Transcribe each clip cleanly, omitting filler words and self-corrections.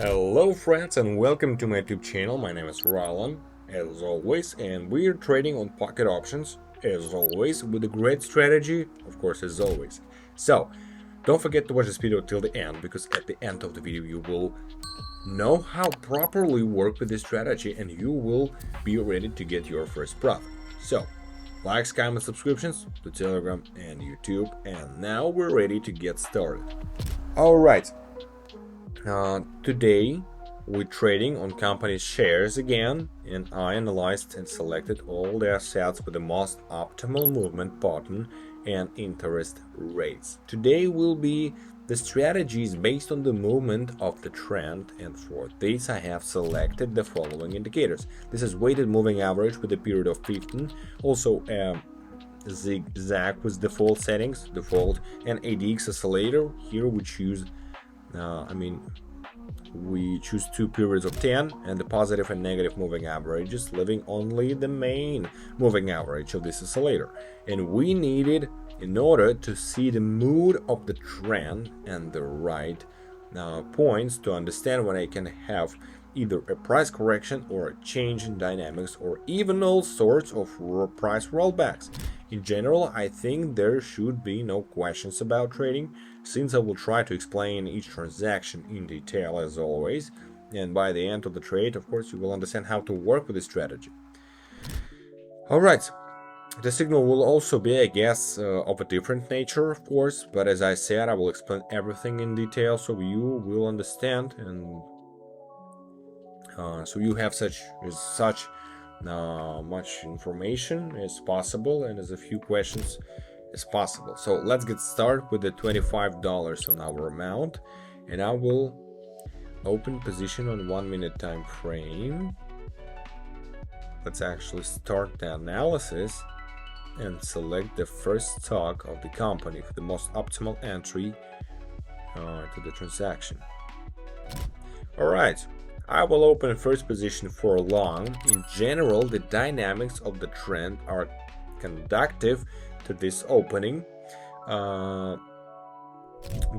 Hello friends and welcome to my YouTube channel. My name is Rylan as always, and we are trading on pocket options as always with a great strategy, of course, as always. So don't forget to watch this video till the end, because at the end of the video you will know how properly work with this strategy and you will be ready to get your first profit. So likes, comments, subscriptions to Telegram and YouTube, and now we're ready to get started. Alright, today we're trading on company shares again, and I analyzed and selected all the assets with the most optimal movement pattern and interest rates. Today will be the strategies based on the movement of the trend, and for this I have selected the following indicators. This is weighted moving average with a period of 15, also zigzag with default settings, default, and ADX oscillator. Here we choose we choose two periods of 10 and the positive and negative moving averages, leaving only the main moving average of this oscillator. And we need it in order to see the mood of the trend and the right points to understand when I can have either a price correction or a change in dynamics, or even all sorts of price rollbacks. In general, I think there should be no questions about trading, since I will try to explain each transaction in detail as always, and by the end of the trade, of course, you will understand how to work with this strategy. Alright, the signal will also be, I guess, of a different nature, of course, but as I said, I will explain everything in detail so you will understand, and so you have such much information as possible and as a few questions as possible. So let's get started with the $25 on our amount, and I will open position on 1 minute time frame. Let's actually start the analysis and select the first stock of the company for the most optimal entry to the transaction. All right, I will open first position for long. In general, the dynamics of the trend are conducive to this opening. The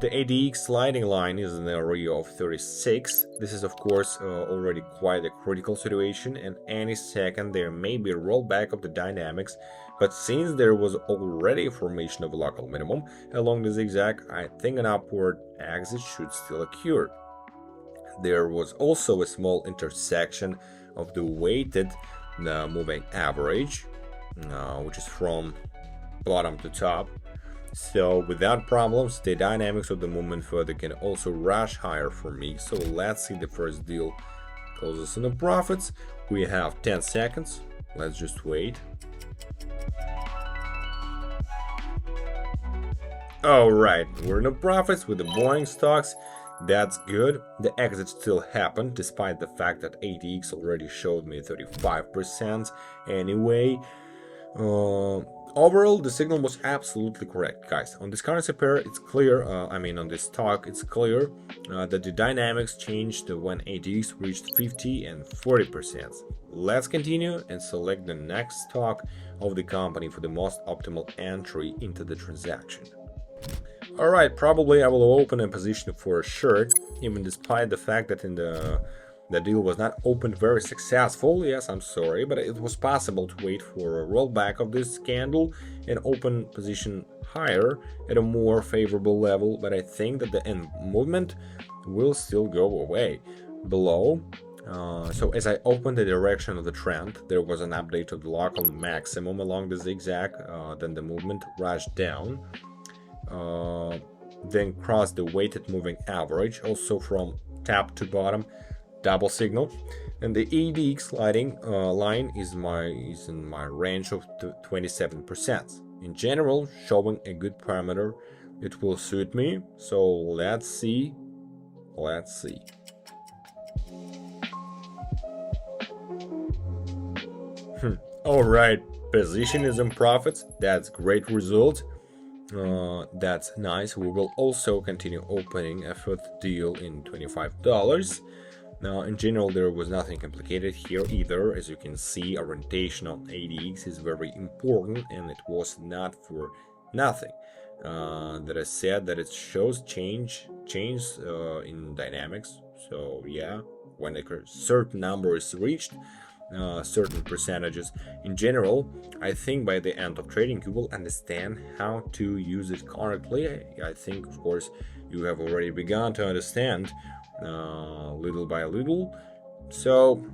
ADX sliding line is in the area of 36. This is of course already quite a critical situation, and any second there may be a rollback of the dynamics, but since there was already a formation of a local minimum along the zigzag, I think an upward exit should still occur. There was also a small intersection of the weighted moving average, which is from bottom to top. So without problems, the dynamics of the movement further can also rush higher for me. So let's see the first deal closes in the profits. We have 10 seconds. Let's just wait. Alright, we're in the profits with the Boeing stocks. That's good. The exit still happened despite the fact that ATX already showed me 35% anyway. Overall, the signal was absolutely correct, guys. On this currency pair, it's clear, on this stock, it's clear that the dynamics changed when ATX reached 50 and 40%. Let's continue and select the next stock of the company for the most optimal entry into the transaction. Alright, probably I will open a position for a short, even despite the fact that the deal was not opened very successful. Yes, I'm sorry, but it was possible to wait for a rollback of this candle and open position higher at a more favorable level, but I think that the end movement will still go away below. So as I opened the direction of the trend, there was an update of the local maximum along the zigzag, then the movement rushed down. Then crossed the weighted moving average, also from top to bottom, double signal, and the ADX sliding line is in my range of 27%. In general, showing a good parameter, it will suit me. So let's see. All right, position is in profits. That's great result. That's nice. We will also continue opening a fifth deal in $25. Now, in general, there was nothing complicated here either. As you can see, orientation on ADX is very important, and it was not for nothing that I said that it shows change in dynamics. So yeah, when a certain number is reached, certain percentages in general, I think by the end of trading you will understand how to use it correctly. I think, of course, you have already begun to understand little by little. So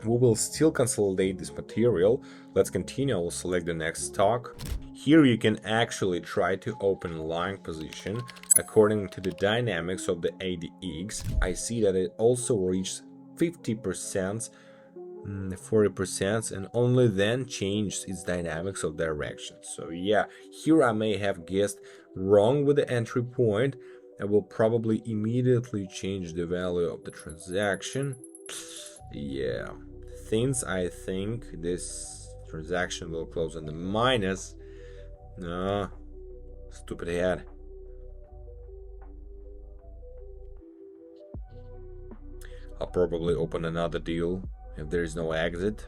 we will still consolidate this material. Let's continue. I'll select the next stock. Here you can actually try to open long position according to the dynamics of the ADX. I see that it also reached 50%, 40%, and only then changed its dynamics of direction. So yeah, here I may have guessed wrong with the entry point. I will probably immediately change the value of the transaction. Yeah, since I think this transaction will close on the minus. No, stupid head. I'll probably open another deal if there is no exit.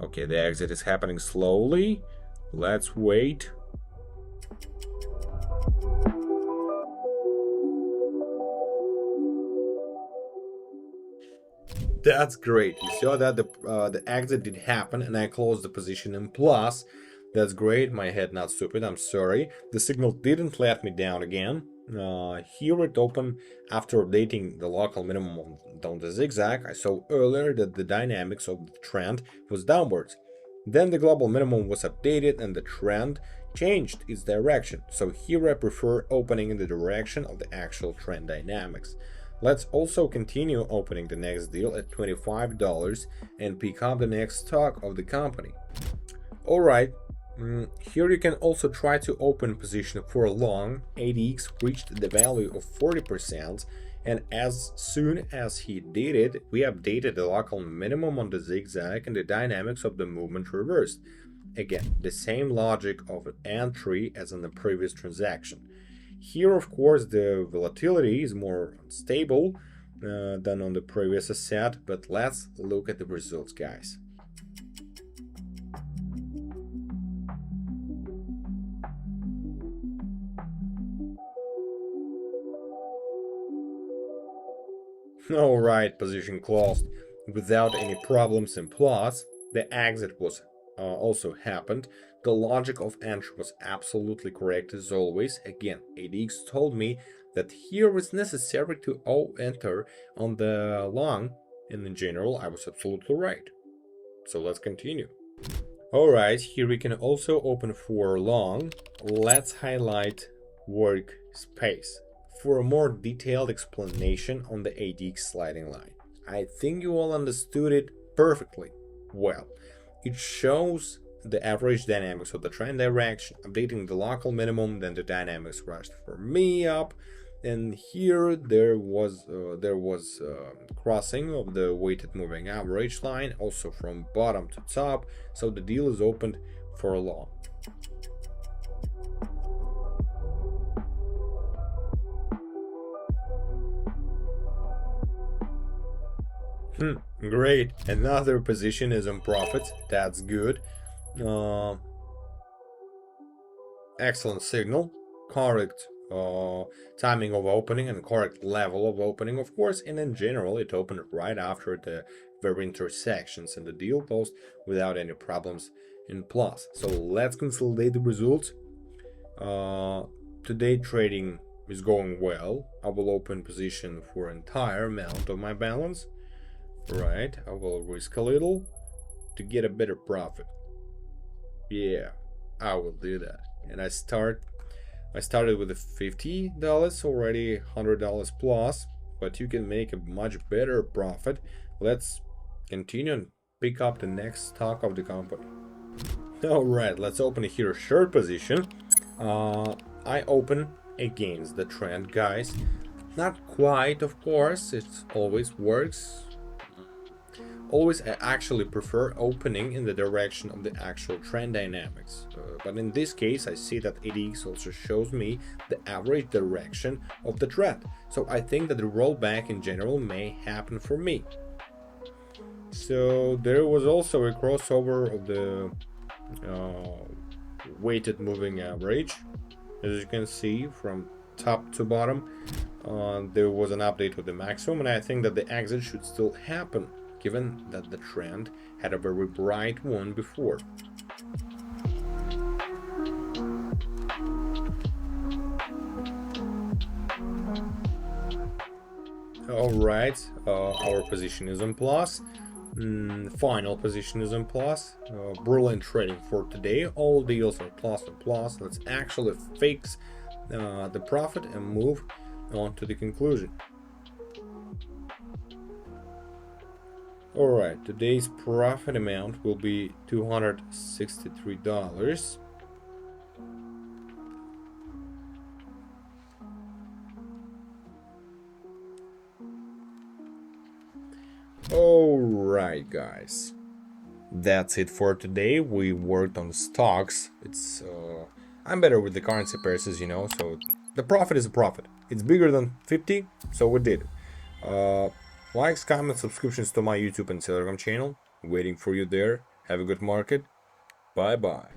Okay, the exit is happening slowly. Let's wait. That's great. You saw that the exit did happen and I closed the position in plus. That's great. My head not stupid. I'm sorry. The signal didn't let me down again. Here it opened after updating the local minimum on the zigzag. I saw earlier that the dynamics of the trend was downwards. Then the global minimum was updated and the trend changed its direction. So here I prefer opening in the direction of the actual trend dynamics. Let's also continue opening the next deal at $25 and pick up the next stock of the company. Alright, here you can also try to open position for long. ADX reached the value of 40%, and as soon as he did it, we updated the local minimum on the zigzag and the dynamics of the movement reversed. Again, the same logic of an entry as in the previous transaction. Here, of course, the volatility is more stable than on the previous asset, but let's look at the results, guys. Alright, position closed without any problems in plus. The exit was also happened. The logic of entry was absolutely correct as always. Again, ADX told me that here is necessary to enter on the long, and in general I was absolutely right. So let's continue. Alright, here we can also open for long. Let's highlight workspace for a more detailed explanation on the ADX sliding line. I think you all understood it perfectly well. It shows the average dynamics of the trend direction, updating the local minimum, then the dynamics rushed for me up, and here there was crossing of the weighted moving average line, also from bottom to top, so the deal is opened for a long. Great, another position is on profits. That's good. Excellent signal, correct timing of opening and correct level of opening, of course, and in general it opened right after the very intersections, and the deal closed without any problems in plus. So let's consolidate the results. Today trading is going well. I will open position for entire amount of my balance. Right, I will risk a little to get a better profit. Yeah, I will do that. And I started with the $50 already, $100 plus, but you can make a much better profit. Let's continue and pick up the next stock of the company. All right, let's open here a short position. I open against the trend, guys. Not quite, of course, it always works. Always I actually prefer opening in the direction of the actual trend dynamics, but in this case I see that ADX also shows me the average direction of the trend, so I think that the rollback in general may happen for me. So there was also a crossover of the weighted moving average, as you can see from top to bottom. there was an update of the maximum, and I think that the exit should still happen, given that the trend had a very bright one before. Alright, our position is in plus. Final position is in plus. Brilliant trading for today. All deals are plus and plus. Let's actually fix the profit and move on to the conclusion. Alright, today's profit amount will be $263. Alright, guys, that's it for today. We worked on stocks. I'm better with the currency pairs, you know, so the profit is a profit. It's bigger than 50, so we did it. Likes, comments, subscriptions to my YouTube and Telegram channel. Waiting for you there. Have a good market. Bye bye.